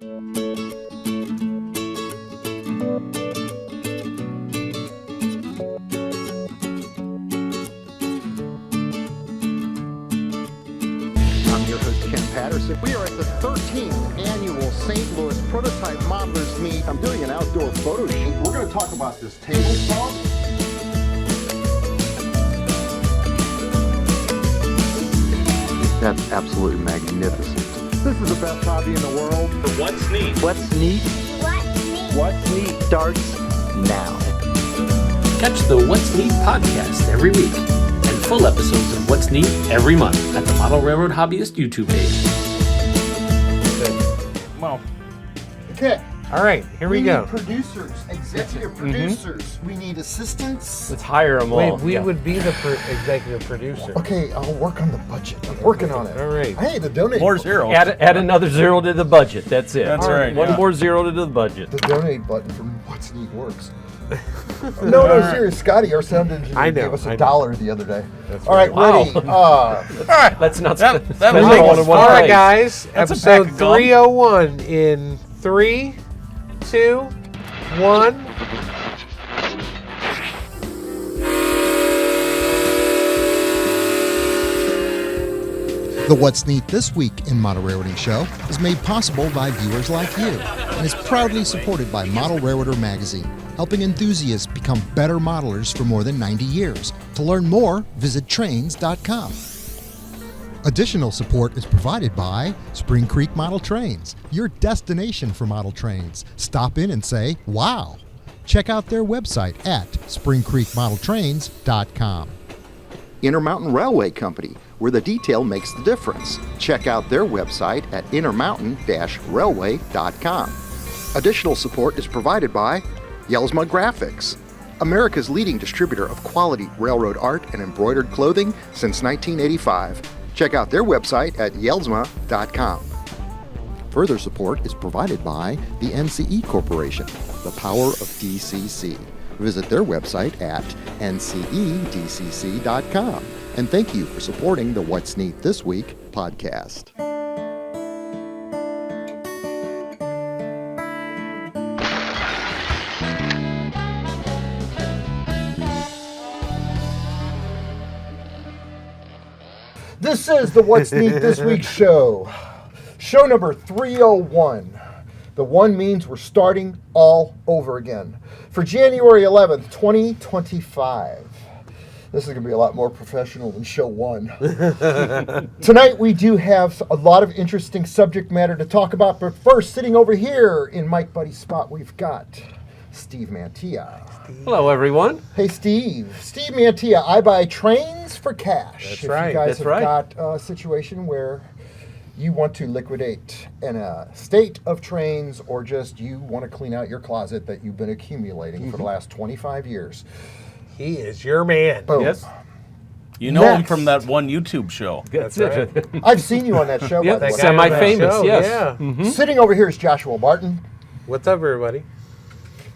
I'm your host, Ken Patterson. We are at the 13th annual St. Louis Prototype Modelers Meet. I'm doing an outdoor photo shoot. We're going to talk about this table saw. That's absolutely magnificent. This is the best hobby in the world. What's neat? What's neat? What's neat? What's neat starts now. Catch the What's Neat podcast every week and full episodes of What's Neat every month at the Model Railroad Hobbyist YouTube page. Well, Okay. all right, here we go. need producers, executive producers. We need assistants. Let's hire them all. Wait, we would be the executive producer. Okay, I'll work on the budget. I'm working on it. All right. Hey, the donate. More zero. Add another zero to the budget. That's it. That's right, One yeah. more zero to the budget. The donate button from What's Neat works. No, serious. Scotty, our sound engineer, I know, gave us I know. $1 the other day. That's All right, right. ready. Let's not That spend was it all almost in one fun. place. All right, guys, That's a episode pack of gum. 301 in 3, 2, 1. The What's Neat This Week in Model Railroading Show is made possible by viewers like you and is proudly supported by Model Railroader Magazine, helping enthusiasts become better modelers for more than 90 years. To learn more, visit trains.com. Additional support is provided by Spring Creek Model Trains, your destination for model trains. Stop in and say, wow. Check out their website at springcreekmodeltrains.com. Intermountain Railway Company, where the detail makes the difference. Check out their website at intermountain-railway.com. Additional support is provided by Yelsma Graphics, America's leading distributor of quality railroad art and embroidered clothing since 1985. Check out their website at yelsma.com. Further support is provided by the NCE Corporation, the power of DCC. Visit their website at ncedcc.com. And thank you for supporting the What's Neat This Week podcast. This is the What's Neat This Week show. Show number 301. The one means we're starting all over again. For January 11th, 2025. This is going to be a lot more professional than show one. Tonight we do have a lot of interesting subject matter to talk about, but first, sitting over here in Mike Buddy's spot, we've got Steve Mantilla. Hello, everyone. Hey, Steve. Steve Mantilla, I buy trains for cash. That's if right, you guys that's have right. got a situation where you want to liquidate an estate of trains, or just you want to clean out your closet that you've been accumulating for the last 25 years. He is your man. Boom. Yes. You know him Next. from that one YouTube show. That's right. it. I've seen you on that show. Yep, by the way. That guy on that semi-famous, show, yes. Yeah. Sitting over here is Joshua Martin. What's up, everybody?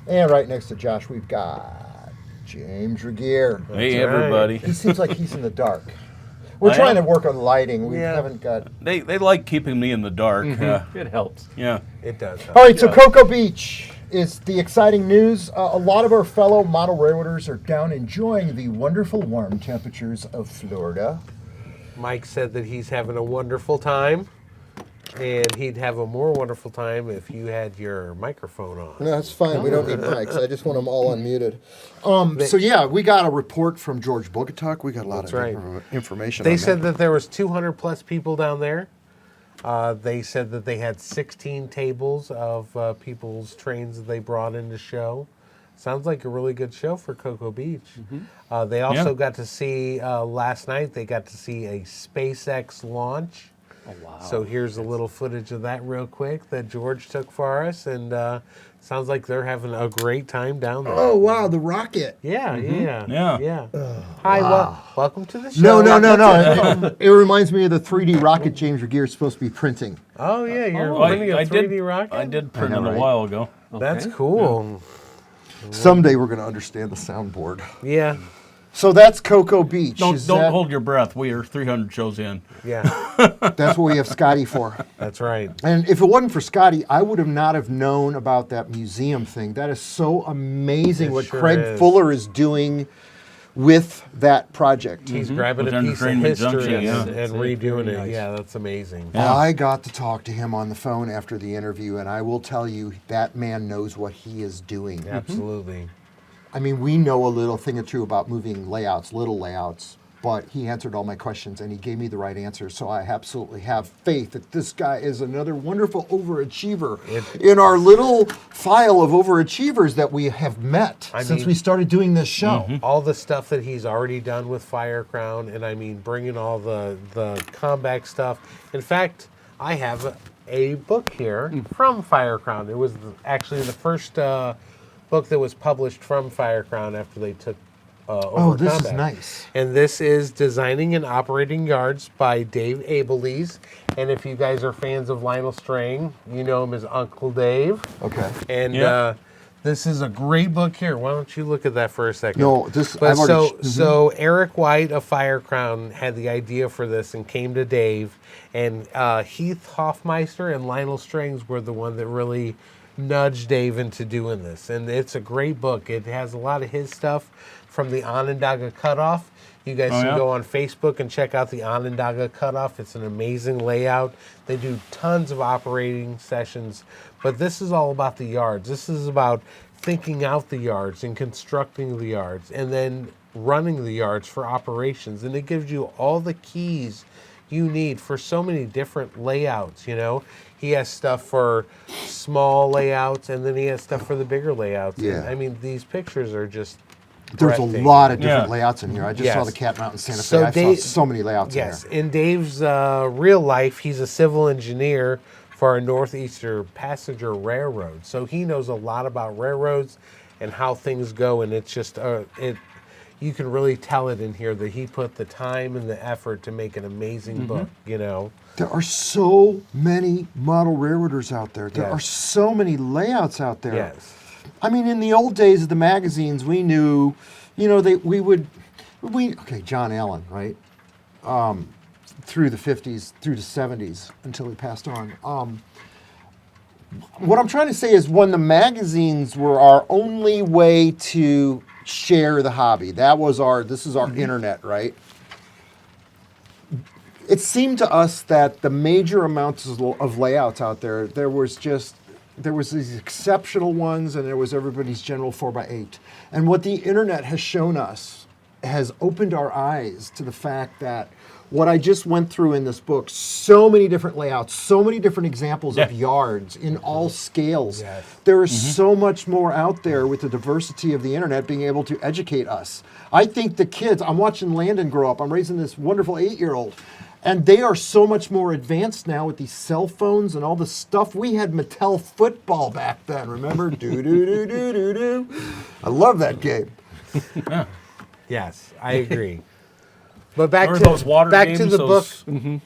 And right next to Josh, we've got James Regier. Hey, right. everybody. He seems like he's in the dark. We're I trying am. to work on lighting. We Yeah. haven't got... They like keeping me in the dark. It helps. Yeah. It does. All right, so Cocoa Beach is the exciting news. A lot of our fellow model railroaders are down enjoying the wonderful warm temperatures of Florida. Mike said that he's having a wonderful time, and he'd have a more wonderful time if you had your microphone on. No, that's fine. We don't need mics. I just want them all unmuted. So yeah, we got a report from George Bogatuk. We got a lot That's of right. information. They on said that there was 200 plus people down there. They said that they had 16 tables of people's trains that they brought in to show. Sounds like a really good show for Cocoa Beach. They also got to see, last night, they got to see a SpaceX launch. Oh, wow. So here's a little footage of that real quick that George took for us. And sounds like they're having a great time down there. Oh wow, the rocket! Yeah. Yeah. Hi, welcome to the show. No. It reminds me of the 3D rocket James Regier is supposed to be printing. Oh, yeah, you're I, printing a I 3D did, rocket? I did print I know, it a right? while ago. That's Okay. cool. Someday we're going to understand the soundboard. Yeah. So that's Cocoa Beach. Don't Is that- hold your breath. We are 300 shows in. Yeah, That's what we have Scotty for. that's right. And if it wasn't for Scotty, I would have not have known about that museum thing. That is so amazing It what sure Craig is. Fuller is doing with that project. He's grabbing With a piece of Entertainment history Junction, and, yeah. and redoing it. Yeah, that's amazing. I got to talk to him on the phone after the interview, and I will tell you, that man knows what he is doing. Absolutely. I mean, we know a little thing or two about moving layouts, little layouts, but he answered all my questions and he gave me the right answers. So I absolutely have faith that this guy is another wonderful overachiever in our little file of overachievers that we have met I since mean- we started doing this show. All the stuff that he's already done with Firecrown, and I mean, bringing all the comeback stuff. In fact, I have a book here from Firecrown. It was actually the first book that was published from Firecrown after they took over Oh, this is Combat. nice. And this is Designing and Operating Yards by Dave Abelees. And if you guys are fans of Lionel Strang, you know him as Uncle Dave. Okay. And Yeah. this is a great book here. Why don't you look at that for a second? No, this But I've already. so Eric White of Firecrown had the idea for this and came to Dave, and Heath Hoffmeister and Lionel Strings were the one that really nudged Dave into doing this. And it's a great book. It has a lot of his stuff from the Onondaga Cutoff. You guys Oh, can yeah? go on Facebook and check out the Onondaga Cutoff. It's an amazing layout. They do tons of operating sessions, but this is all about the yards. This is about thinking out the yards and constructing the yards and then running the yards for operations. And it gives you all the keys you need for so many different layouts, you know. He has stuff for small layouts and then he has stuff for the bigger layouts. Yeah. And, I mean, these pictures are just There's a breathtaking. lot of different Yeah. layouts in here. I just Yes. saw the Cat Mountain Santa Fe. So I Dave- saw so many layouts Yes, in there. in Dave's real life, he's a civil engineer for our Northeastern Passenger Railroad. So he knows a lot about railroads and how things go, and it's just you can really tell it in here that he put the time and the effort to make an amazing book. You know, There are so many model railroaders out there. There Yes. are so many layouts out there. yes, I mean, in the old days of the magazines, we knew, you know, okay, John Allen, right? Through the 50s, through the 70s, until he passed on. What I'm trying to say is when the magazines were our only way to share the hobby, this is our internet, right? It seemed to us that the major amounts of layouts out there, there was these exceptional ones and there was everybody's general 4x8. And what the internet has shown us has opened our eyes to the fact that what I just went through in this book, so many different layouts, so many different examples of yards in all scales. Yes. There is so much more out there with the diversity of the internet being able to educate us. I think the kids, I'm watching Landon grow up, I'm raising this wonderful 8-year-old, and they are so much more advanced now with these cell phones and all the stuff. We had Mattel football back then, remember? Do-do-do-do-do-do. I love that game. yes, I agree. But back Or to those water back games, to the book.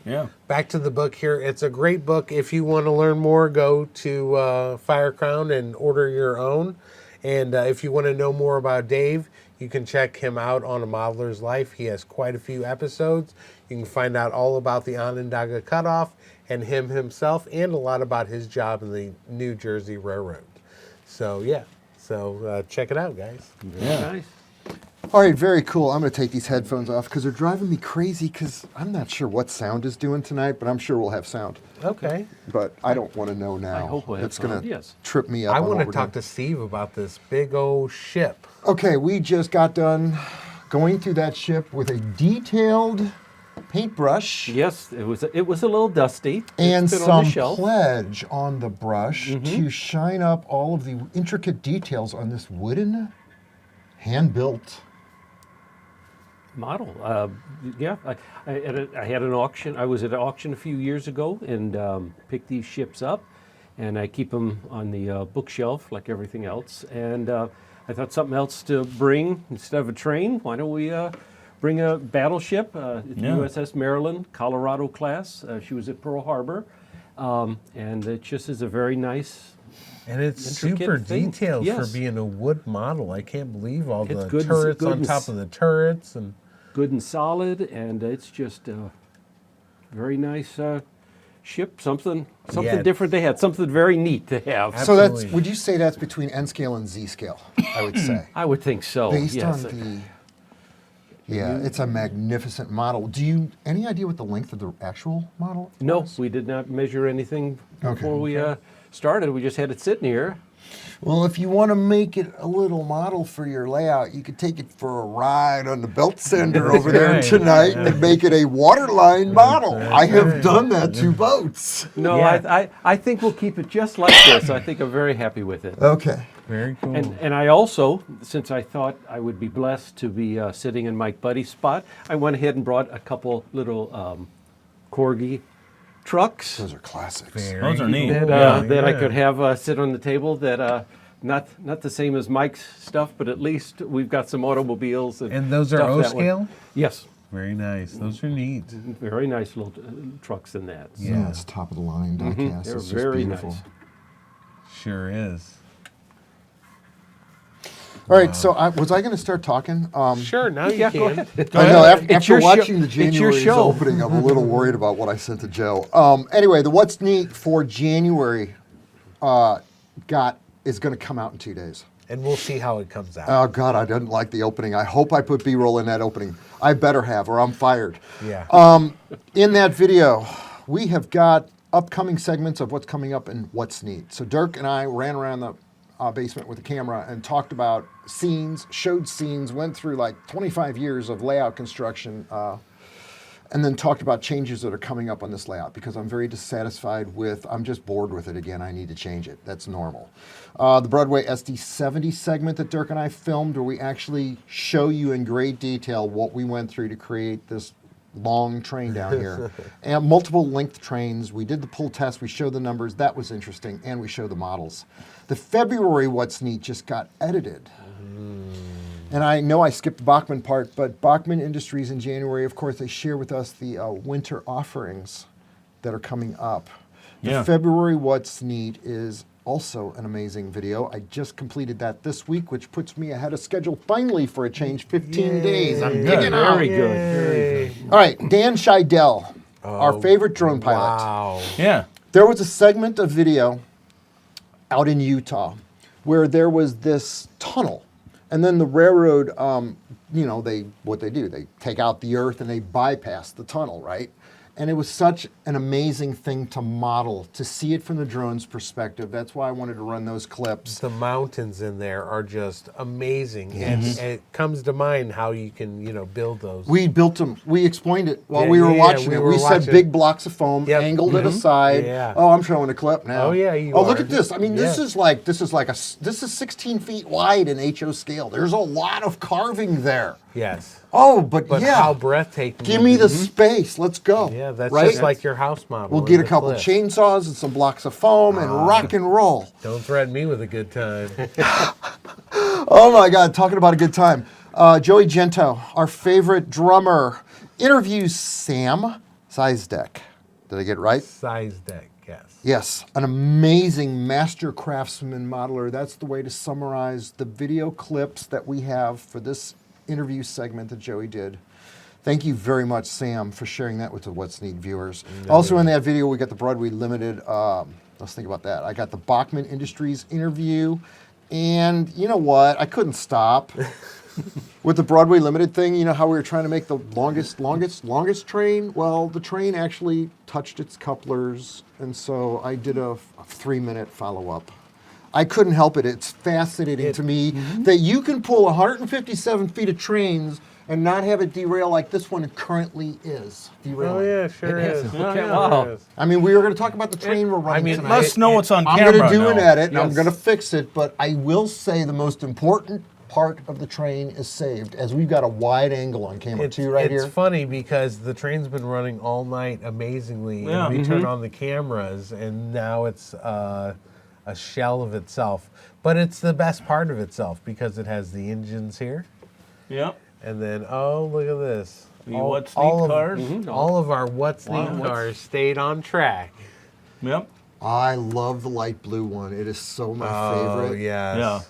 Yeah. Back to the book here. It's a great book. If you want to learn more, go to Firecrown and order your own. And if you want to know more about Dave, you can check him out on A Modeler's Life. He has quite a few episodes. You can find out all about the Onondaga Cutoff and him himself and a lot about his job in the New Jersey Railroad. So, yeah. So, check it out, guys. Nice. All right, very cool. I'm going to take these headphones off because they're driving me crazy because I'm not sure what sound is doing tonight, but I'm sure we'll have sound. Okay. But I don't want to know now. I hope we'll have It's going sound, to yes. trip me up. I on want what to we're talk doing. to Steve about this big old ship. Okay, we just got done going through that ship with a detailed paintbrush Yes, it was a little dusty. and It's been on some the shelf. pledge on the brush to shine up all of the intricate details on this wooden, hand-built. Model. Yeah, I had an auction. I was at an auction a few years ago and picked these ships up, and I keep them on the bookshelf like everything else. And I thought something else to bring instead of a train. Why don't we bring a battleship? It's Yeah. USS Maryland, Colorado class. She was at Pearl Harbor. And it just is a very nice. And it's Intricate super thing. detailed Yes. for being a wood model. I can't believe all It's the good and- turrets good on and top of the turrets. And Good and solid, and it's just a very nice ship. Something Yeah. different they had. Something very neat to have. So that's, Absolutely. would you say that's between N scale and Z scale? I would say. I would think so. Based yes. on the, yeah, it's a magnificent model. Do you, any idea what the length of the actual model No, was? we did not measure anything Okay. before we started. We just had it sitting here. Well, if you want to make it a little model for your layout, you could take it for a ride on the belt sander over there right. tonight and make it a waterline model. I have done that to boats. No, Yeah. I think we'll keep it just like this. I think I'm very happy with it. Okay. very cool. And I also, since I thought I would be blessed to be sitting in Mike Buddy's spot, I went ahead and brought a couple little Corgi trucks Those are classics. Very Those are neat. cool. that I Yeah. could have sit on the table. That not the same as Mike's stuff, but at least we've got some automobiles. And those are stuff O that way. scale? Yes, Very nice. Those are neat. very nice little trucks in that. So Yeah, it's top of the line diecast. they're It's just very beautiful. nice. Sure is. All right, so was I going to start talking? Sure, now you Yeah, can. go ahead. I know. It's After your show- watching the it's your January's show. opening, I'm a little worried about what I sent to Joe. Anyway, the What's Neat for January is going to come out in 2 days. And we'll see how it comes out. Oh God, I didn't like the opening. I hope I put B-roll in that opening. I better have, or I'm fired. Yeah. In that video, we have got upcoming segments of what's coming up and what's neat. So Dirk and I ran around the basement with the camera and talked about scenes, showed scenes, went through like 25 years of layout construction, and then talked about changes that are coming up on this layout because I'm very dissatisfied with, I'm just bored with it again. I need to change it. That's normal. The Broadway SD70 segment that Dirk and I filmed where we actually show you in great detail what we went through to create this long train down here. And multiple length trains. We did the pull test. We showed the numbers. That was interesting. And we showed the models. The February What's Neat just got edited. And I know I skipped the Bachman part, but Bachman Industries in January, of course, they share with us the winter offerings that are coming up. The Yeah. February What's Neat is also an amazing video. I just completed that this week, which puts me ahead of schedule finally for a change, 15 days. I'm digging out. Very good. Very good. All right, Dan Scheidel, our favorite drone pilot. Wow. Yeah. There was a segment of video out in Utah where there was this tunnel, and then the railroad, what they do, they take out the earth and they bypass the tunnel, right? And it was such an amazing thing to model, to see it from the drone's perspective. That's why I wanted to run those clips. The mountains in there are just amazing. And it comes to mind how you can, build those. We built them. We explained it while Yeah, we were yeah, watching we it. were We said watching. big blocks of foam, Yep. angled it aside. Yeah. Oh, I'm showing a clip now. Oh, yeah, you Oh, look are. at this. I mean, this Yeah. is 16 feet wide in HO scale. There's a lot of carving there. Yes. Oh, but But how breathtaking. give would me it the be? space. Let's go. Yeah, that's right? just like your house model. We'll in get a the couple cliff. chainsaws and some blocks of foam and rock and roll. Don't threaten me with a good time. Oh my God, talking about a good time. Joey Gento, our favorite drummer, interviews Sam Sizedek. Did I get it right? Size deck, yes. Yes, an amazing master craftsman modeler. That's the way to summarize the video clips that we have for this interview segment that Joey did. Thank you very much, Sam, for sharing that with the What's Neat viewers. Also in that video, we got the Broadway Limited. Let's think about that. I got the Bachman Industries interview. And you know what? I couldn't stop. With the Broadway Limited thing, you know how we were trying to make the longest train? Well, the train actually touched its couplers, and so I did a 3-minute follow-up. I couldn't help it. It's fascinating to me that you can pull 157 feet of trains and not have it derail like this one currently is derailing. Oh, yeah, sure is. Okay, Sure wow. is. I mean, we were going to talk about the train we're running mean, tonight. Let us know what's on I'm camera. going to do an now. edit, and I'm Yes. going to fix it, but I will say the most important part of the train is saved, as we've got a wide angle on camera too right it's here. funny because the train's been running all night amazingly, Yeah. and we turn on the cameras, and now it's a shell of itself. But it's the best part of itself because it has the engines here, Yep. and then look at this. The What's Neat cars. All of our What's Neat cars stayed on track. Yep. I love the light blue one. It is so my Oh, favorite. yes. Yeah.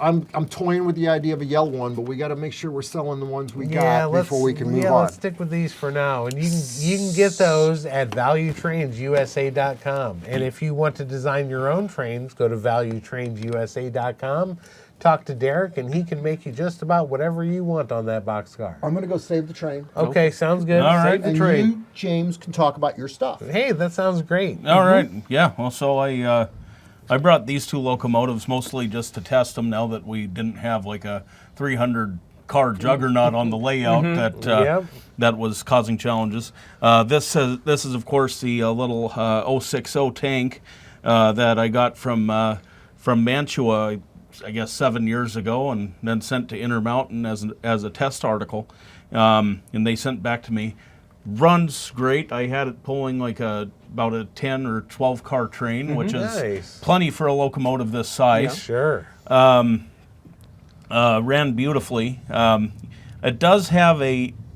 I'm toying with the idea of a yellow one, but we got to make sure we're selling the ones we Yeah, got before we can move on. let's stick with these for now. And you can get those at valuetrainsusa.com. And if you want to design your own trains, go to valuetrainsusa.com. Talk to Derek, and he can make you just about whatever you want on that boxcar. I'm going to go save the train. Okay, sounds good. All right. Save the And train. you, James, can talk about your stuff. Hey, that sounds great. All right. Yeah. Well, so I brought these two locomotives mostly just to test them now that we didn't have like a 300 car juggernaut on the layout Yep. that was causing challenges. This is of course the little 060 tank that I got from Mantua, I guess 7 years ago, and then sent to Intermountain as a test article, and they sent back to me. Runs great. I had it pulling like about a 10 or 12 car train, which is Nice. plenty for a locomotive this size. Sure. Ran beautifully. It does have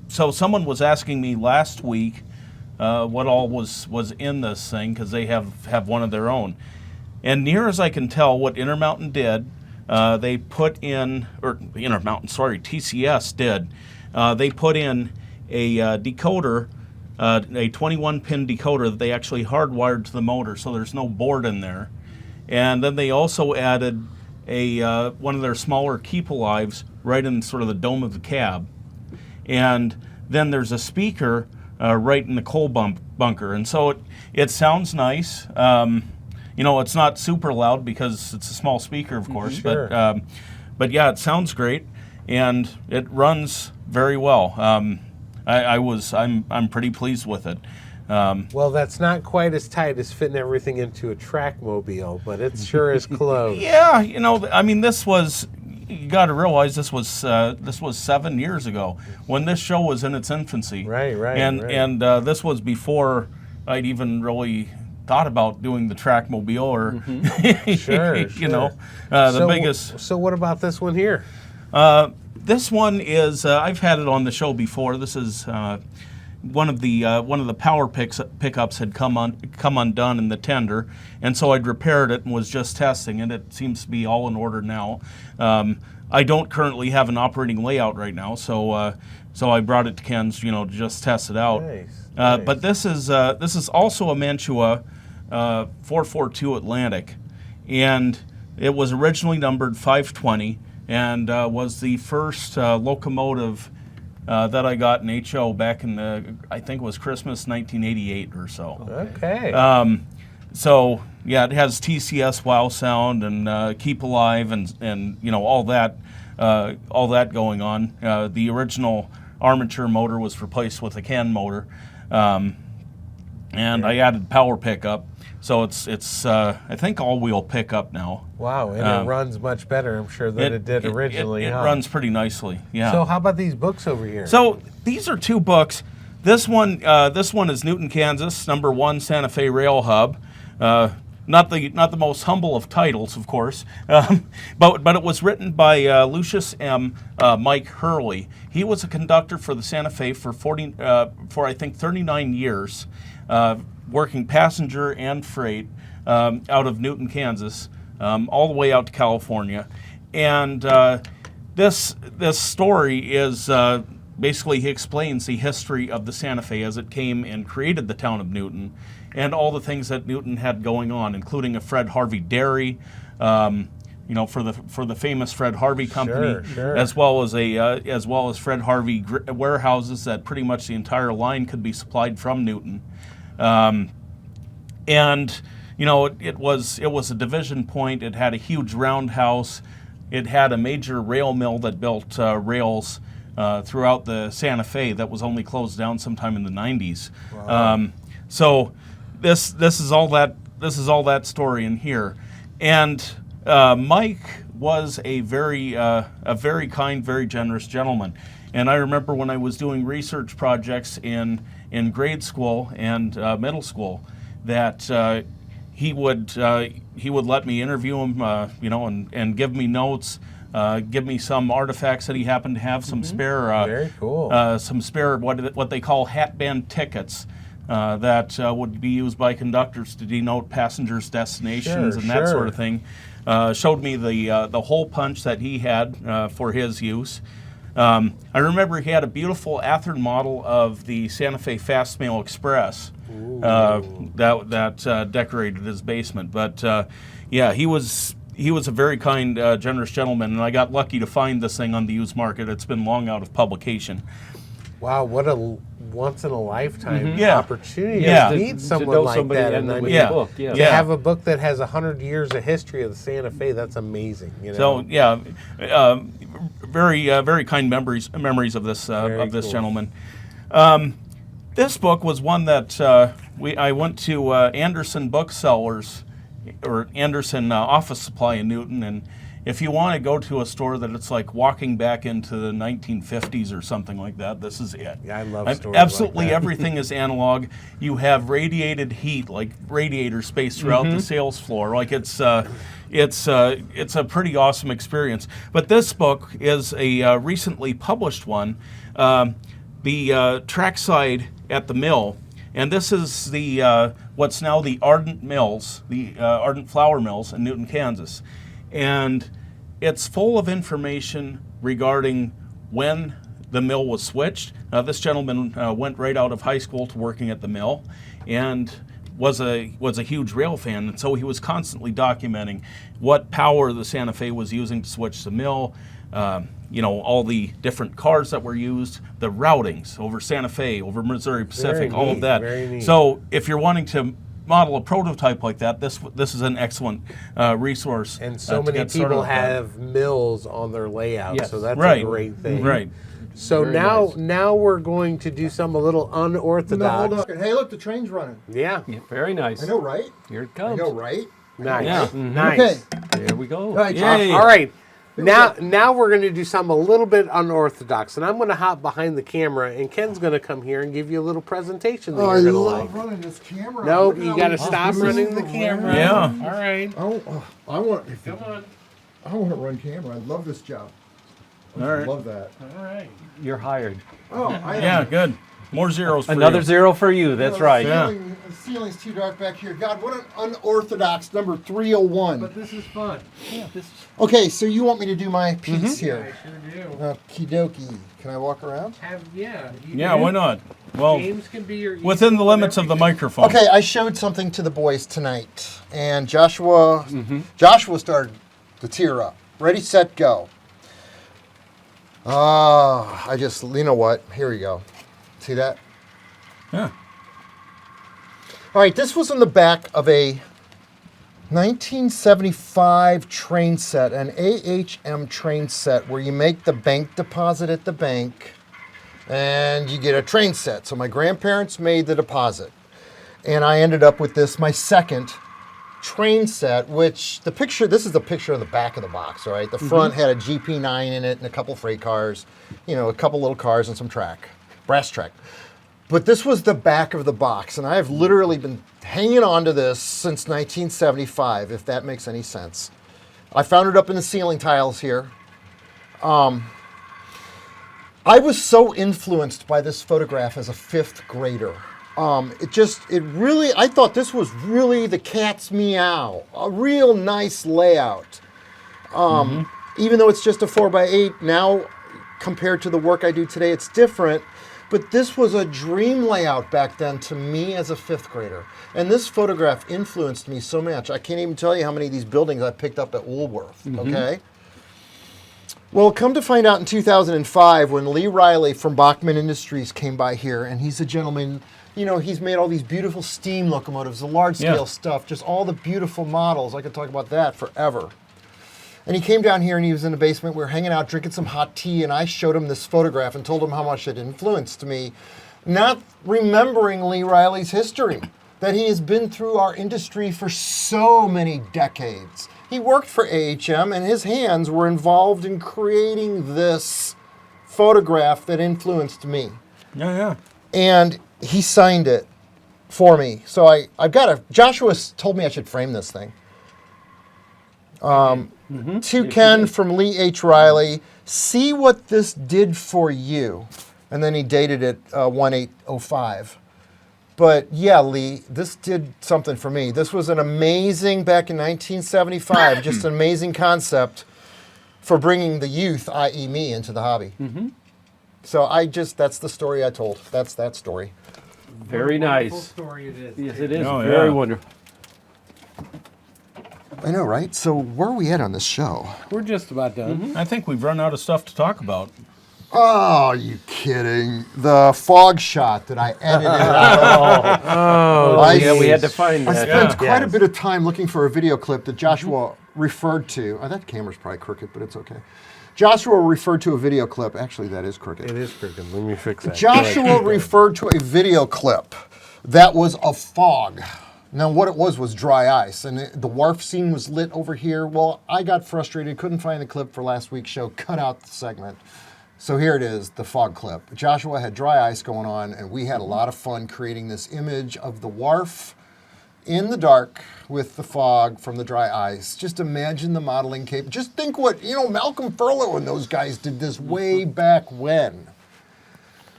so someone was asking me last week what all was in this thing, because they have one of their own. And near as I can tell, what Intermountain did, they put in, or Intermountain, sorry, TCS did, they put in a decoder, a 21-pin decoder that they actually hardwired to the motor, so there's no board in there. And then they also added one of their smaller keep alives right in sort of the dome of the cab. And then there's a speaker right in the coal bunker. And so it sounds nice. It's not super loud because it's a small speaker, of course. Sure. But yeah, it sounds great, and it runs very well. I'm pretty pleased with it. Well, that's not quite as tight as fitting everything into a track mobile, but it sure is close. Yeah, this was. You got to realize this was 7 years ago when this show was in its infancy. Right. And this was before I'd even really thought about doing the track mobile or Sure. the biggest. So what about this one here? This one is I've had it on the show before. This is one of the power pickups had come undone in the tender, and so I'd repaired it and was just testing it. It seems to be all in order now. I don't currently have an operating layout right now, so I brought it to Ken's, to just test it out. Nice. But this is also a Mantua 442 Atlantic, and it was originally numbered 520 and was the first locomotive that I got in HO back in I think it was Christmas 1988 or so. Okay. So yeah, it has TCS wow sound and keep alive and all that going on. The original armature motor was replaced with a CAN motor, and I added power pickup. So it's I think all-wheel pickup now. Wow, and it runs much better, I'm sure, than it did originally. It huh? runs pretty nicely. Yeah. So how about these books over here? So these are two books. This one is Newton, Kansas, #1 Santa Fe Rail Hub. Not the most humble of titles, of course, but it was written by Lucius M. Mike Hurley. He was a conductor for the Santa Fe for I think 39 years, working passenger and freight out of Newton, Kansas, all the way out to California. And this story is basically, he explains the history of the Santa Fe as it came and created the town of Newton, and all the things that Newton had going on, including a Fred Harvey dairy, for the famous Fred Harvey company, Sure. as well as Fred Harvey warehouses that pretty much the entire line could be supplied from Newton. It was a division point. It had a huge roundhouse. It had a major rail mill that built rails throughout the Santa Fe that was only closed down sometime in the 90s. Wow. So this is all that story in here, and Mike was a very kind, very generous gentleman. And I remember when I was doing research projects in grade school and middle school, that he would let me interview him, and give me notes, give me some artifacts that he happened to have, some spare, Very cool. some spare what they call hat band tickets that would be used by conductors to denote passengers' destinations Sure, and that sort sure. of thing. Showed me the hole punch that he had for his use. I remember he had a beautiful Athearn model of the Santa Fe Fast Mail Express that decorated his basement. But yeah, he was a very kind, generous gentleman, and I got lucky to find this thing on the used market. It's been long out of publication. Wow, what a once in a lifetime Yeah. opportunity Yeah. to meet someone know like somebody that. and I with mean, Yeah. the book. Yeah. to Yeah. have a book that has 100 years of history of the Santa Fe, that's amazing. You know? So yeah, very kind memories of this Very cool. gentleman. This book was one that I went to Anderson Booksellers or Anderson Office Supply in Newton, and if you want to go to a store that it's like walking back into the 1950s or something like that, this is it. Yeah, I love stores like Absolutely that. everything is analog. You have radiated heat, like radiator space throughout the sales floor. Like it's a pretty awesome experience. But this book is a recently published one, the Trackside at the Mill. And this is the what's now the Ardent Mills, the Ardent Flour Mills in Newton, Kansas. And it's full of information regarding when the mill was switched. This gentleman went right out of high school to working at the mill and was a huge rail fan, and so he was constantly documenting what power the Santa Fe was using to switch the mill, all the different cars that were used, the routings over Santa Fe, over Missouri Pacific, all of neat, that. very neat. So if you're wanting to model a prototype like that, this is an excellent resource. And so to many get started people with that. have mills on their layout, Yes. so that's Right. a great thing. Right. So Very now, nice. now we're going to do something a little No, unorthodox. hold on. Hey, look, the train's running. Yeah, Yeah, very nice. I know, right? Here it I comes. know, right? nice, Yeah. nice. Okay. There we go. All right, Yay. All right. Now we're going to do something a little bit unorthodox, and I'm going to hop behind the camera, and Ken's going to come here and give you a little presentation that Oh, I you're going to love like. running this camera. Nope, Look you how got to it's stop moving running the around. camera. Yeah. All right. I want. Come on. I want to run camera. I love this job. All right. I love that. All right. You're hired. Oh, I Yeah, good. More zeros for Another you. zero for you. That's right. Yeah. The ceiling's too dark back here. God, what an unorthodox number 301. But this is fun. Yeah, this is Okay, so you want me to do my piece here? I sure do. Okie dokie. Can I walk around? Yeah, why not? Well, James can be your within the limits of the microphone. Okay, I showed something to the boys tonight, and Joshua started to tear up. Ready, set, go. You know what? Here we go. See that? Yeah. All right, this was on the back of a 1975 train set, an AHM train set, where you make the bank deposit at the bank and you get a train set. So my grandparents made the deposit, and I ended up with this, my second train set, which this is the picture of the back of the box, all right? The front had a GP9 in it and a couple freight cars, a couple little cars and some brass track. But this was the back of the box, and I have literally been hanging on to this since 1975, if that makes any sense. I found it up in the ceiling tiles here. I was so influenced by this photograph as a fifth grader. I thought this was really the cat's meow, a real nice layout. Even though it's just a 4x8, now compared to the work I do today, it's different. But this was a dream layout back then to me as a fifth grader. And this photograph influenced me so much. I can't even tell you how many of these buildings I picked up at Woolworth, okay? Well, come to find out in 2005 when Lee Riley from Bachman Industries came by here, and he's a gentleman, he's made all these beautiful steam locomotives, the large scale stuff, just all the beautiful models. I could talk about that forever. And he came down here and he was in the basement. We were hanging out, drinking some hot tea, and I showed him this photograph and told him how much it influenced me, not remembering Lee Riley's history, that he has been through our industry for so many decades. He worked for AHM, and his hands were involved in creating this photograph that influenced me. Yeah. And he signed it for me. So Joshua told me I should frame this thing. To Ken from Lee H. Riley, see what this did for you. And then he dated it 1805. But yeah, Lee, this did something for me. This was an amazing, back in 1975, just an amazing concept for bringing the youth, i.e. me, into the hobby. Mm-hmm. So that's the story I told. That's that story. Very nice. Story it is. Yes, it is. Oh, Very yeah. wonderful. I know, right? So where are we at on this show? We're just about done. I think we've run out of stuff to talk about. Oh, you kidding? The fog shot that I edited out. Oh, yeah, we had to find I that. spent quite a bit of time looking for a video clip that Joshua referred to. Oh, that camera's probably crooked, but it's okay. Joshua referred to a video clip. Actually, that is crooked. It is crooked. Let me fix that. Joshua referred to a video clip that was of fog. Now, what it was dry ice, and the wharf scene was lit over here. Well, I got frustrated, couldn't find the clip for last week's show, cut out the segment. So here it is, the fog clip. Joshua had dry ice going on, and we had a lot of fun creating this image of the wharf in the dark with the fog from the dry ice. Just imagine the modeling cape. Just think what, Malcolm Furlow and those guys did this way back when.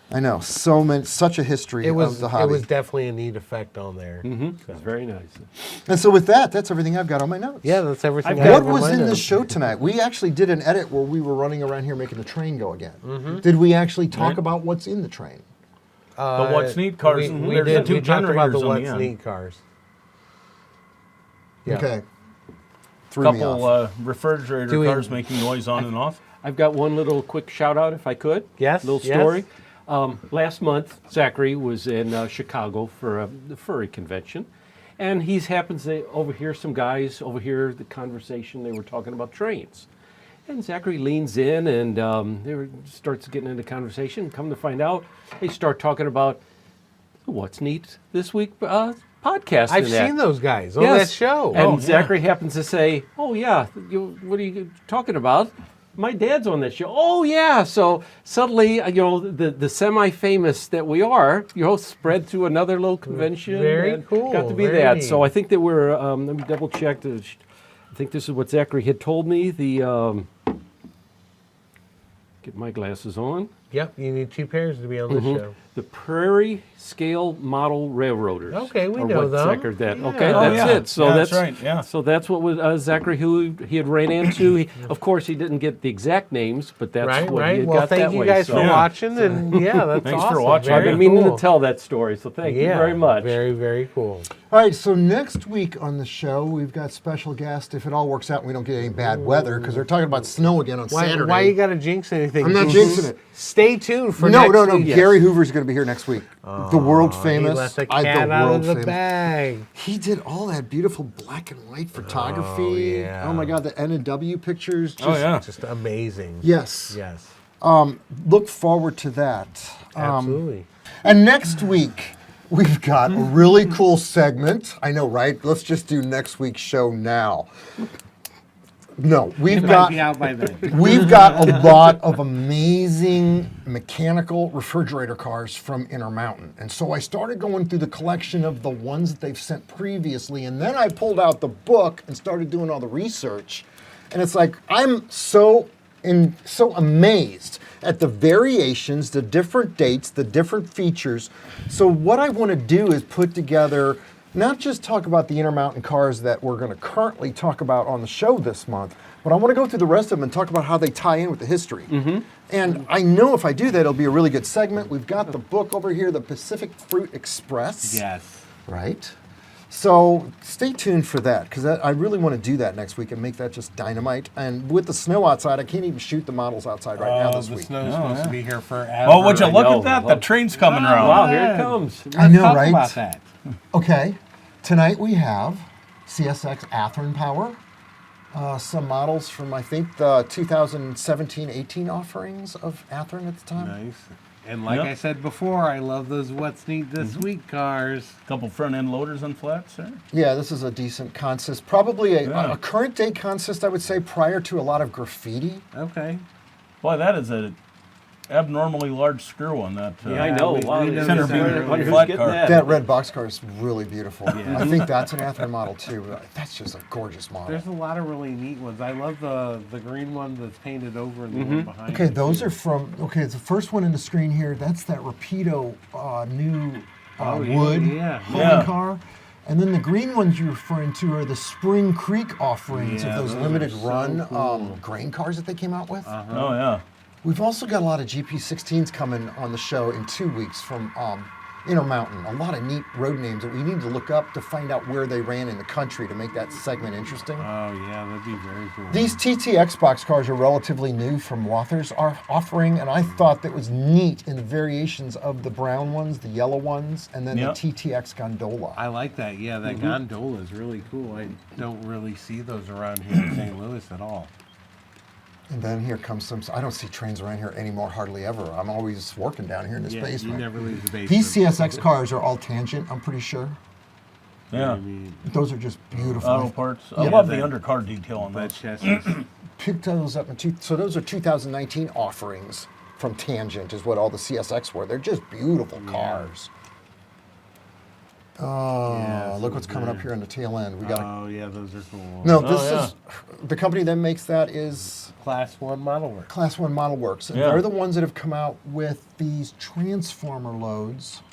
I know, such a history of the hobby. It was definitely a neat effect on there. It was very nice. And so with that's everything I've got on my notes. Yeah, that's everything. I've I What have on was my in notes. this show tonight? We actually did an edit where we were running around here making the train go again. Did we actually talk about what's in the train? The What's Neat cars. We There's did. the two We talked about the generators on What's the end. Neat cars. Yeah. Okay. Threw me Couple off. refrigerator Do we- cars making noise on and off. I've got one little quick shout out, if I could. Yes, Little yes. story. Last month, Zachary was in Chicago for the furry convention, and he happens to overhear some guys overhear the conversation. They were talking about trains, and Zachary leans in and starts getting into conversation. Come to find out, they start talking about what's neat this week podcast. I've and that. seen those guys on that show. And Zachary happens to say, "Oh yeah, what are you talking about? My dad's on that show." Oh yeah. So suddenly, the semi-famous that we are, spread to another little convention. Very and cool, Got to be very that. neat. So I think that we're. Let me double check. I think this is what Zachary had told me. Get my glasses on. Yep, you need two pairs to be on the show. The Prairie Scale Model Railroaders. Okay, we are know what them. Zachary that. Yeah. Okay, Oh, that's yeah. it. So Yeah, that's that's right, yeah. So that's what was Zachary who he had ran into. Of course, he didn't get the exact names, but that's Right, what he right. had Well, got thank that you way. guys so. for Yeah. watching, and yeah, that's Thanks for awesome. watching. I've Very been meaning cool. to tell that story, so thank you very much. Very, very cool. All right, so next week on the show, we've got special guest, if it all works out and we don't get any bad weather, because they're talking about snow again on Saturday. Why you got to jinx anything? I'm not jinxing it. Stay tuned for No, next no, no. week. Gary Hoover's going to be here next week. The world He famous. let the cat out of the bag. He did all that beautiful black and white photography. yeah. Oh my God, the N&W pictures. Just, Oh yeah. Just amazing. Yes. Yes. Look forward to that. Absolutely. And next week, we've got a really cool segment. I know, right? Let's just do next week's show now. No, we've got out by then. we've got a lot of amazing mechanical refrigerator cars from Intermountain. And so I started going through the collection of the ones that they've sent previously, and then I pulled out the book and started doing all the research. And it's like I'm so amazed at the variations, the different dates, the different features. So what I want to do is put together, not just talk about the Intermountain cars that we're going to currently talk about on the show this month, but I want to go through the rest of them and talk about how they tie in with the history. And I know if I do that, it'll be a really good segment. We've got the book over here, the Pacific Fruit Express. Yes. Right? So stay tuned for that, because I really want to do that next week and make that just dynamite. And with the snow outside, I can't even shoot the models outside right now this the week. snow's supposed to be here forever. Oh, would you look know. at that? The train's coming around. Wow, here it comes. I know, Talk right? about that. Okay, tonight we have CSX Athearn Power. Some models from, I think, the 2017-18 offerings of Athearn at the time. Nice. And like Yep. I said before, I love those What's Neat This Week cars. Couple front end loaders and flats there. Yeah, this is a decent consist. Probably Yeah. a current day consist, I would say, prior to a lot of graffiti. Okay. Boy, that is a abnormally large screw on that. Yeah, I know. we- Wow, we I noticed Center that beam earlier. wonder who's flat getting car. that. That red boxcar is really beautiful. I think that's an Athearn model too. That's just a gorgeous model. There's a lot of really neat ones. I love the green one that's painted over and the one behind Okay, it, those too. are from, the first one in the screen here, that's that Rapido new wood yeah. holding Yeah. car. And then the green ones you're referring to are the Spring Creek offerings Yeah, of those those limited are so run cool. grain cars that they came out with. Oh yeah. We've also got a lot of GP16s coming on the show in 2 weeks from Intermountain. A lot of neat road names that we need to look up to find out where they ran in the country to make that segment interesting. Oh, yeah, that'd be very cool. These TTX box cars are relatively new from Walthers offering, and I thought that was neat in the variations of the brown ones, the yellow ones, and then Yep. the TTX gondola. I like that. Yeah, that gondola is really cool. I don't really see those around here in St. Louis at all. And then here comes some, I don't see trains around here anymore hardly ever. I'm always working down here in this Yeah, basement. you never leave the basement. These CSX cars are all tangent, I'm pretty sure. Yeah. I mean, Those are just beautiful. Auto parts. I Yeah, love the that- undercar detail on that those. chassis. Picked those up so those are 2019 offerings from Tangent is what all the CSX were. They're just beautiful cars. Oh, Yeah, look what's so coming up good. here on the tail end. We got Oh, yeah, those are cool. no. Oh, This yeah. is the company that makes that is Class 1 model work. Class 1 Model Works, and Yeah. they're the ones that have come out with these transformer loads,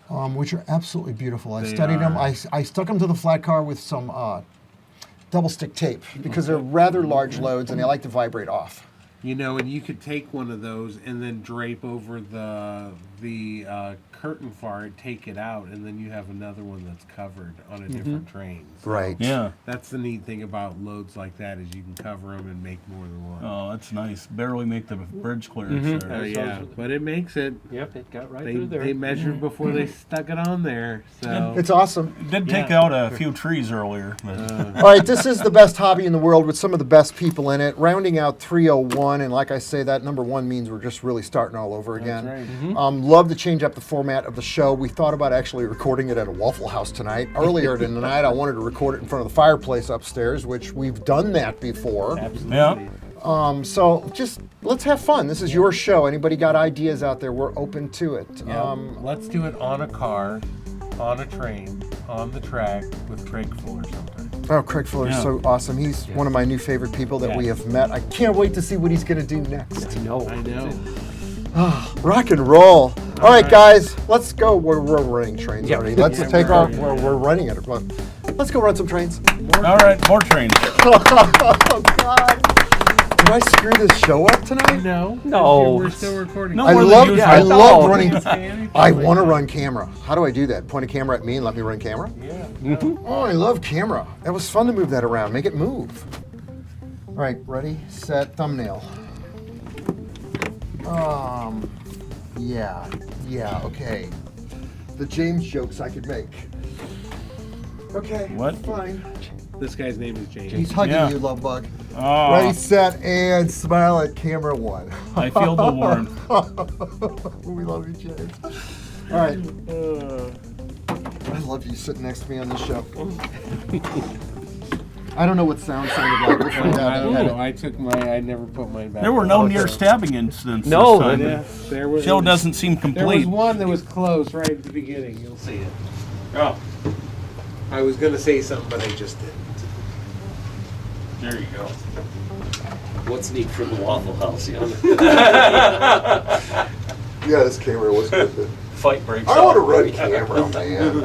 which are absolutely beautiful. I They studied them. are. I stuck them to the flat car with some double stick tape because they're rather large loads and they like to vibrate off. You know, and you could take one of those and then drape over the curtain for it, take it out, and then you have another one that's covered on a different train. So Right. Yeah. That's the neat thing about loads like that is you can cover them and make more than one. Oh, that's nice. Barely make the bridge clearance Oh, there. yeah, but it makes it. Yep, it got right They, through there. they measured before they stuck it on there. So It's awesome. Did take Yeah. out a few trees earlier. But All right, this is the best hobby in the world with some of the best people in it. Rounding out 301, and like I say, that number 1 means we're just really starting all over again. right. Love to change up the format of the show. We thought about actually recording it at a Waffle House tonight. Earlier tonight, I wanted to record it in front of the fireplace upstairs, which we've done that before. yeah. So just let's have fun. This is your show. Anybody got ideas out there? We're open to it. Yeah, let's do it on a car, on a train, on the track with Craig Fuller sometime. Oh, Craig Fuller's Yeah. so awesome. He's one of my new favorite people that we have met. I can't wait to see what he's going to do next. No, I know. Rock and roll. All right, guys, let's go. We're running trains Yep. already. Let's Yeah, take we're off. already- We're running it. Let's go run some trains. All right, more trains. Oh, God. Did I screw this show up tonight? No. No. We're still recording. No, I more than love, usual. I No. love running. Can't say anything I like want to that. run camera. How do I do that? Point a camera at me and let me run camera? Yeah. Oh, I love camera. That was fun to move that around. Make it move. All right, ready, set, thumbnail. Yeah, okay. The James jokes I could make. Okay, What? fine. This guy's name is James. He's hugging Yeah. you, love bug. Oh, Ready, set, and smile at camera 1. I feel the warmth. We love you, James. All right. I love you sitting next to me on this show. I don't know what sound sounded like. We'll find out. I don't know. I never put mine back. There were no near stabbing incidents. No, this time. Yeah, there was. Show doesn't seem There complete. was one that was close right at the beginning. You'll see it. Oh, I was gonna say something, but I just didn't. there you go. What's neat from the Waffle House? Yeah. Yeah, this camera was good. Fight breaks I want to out. run camera, man.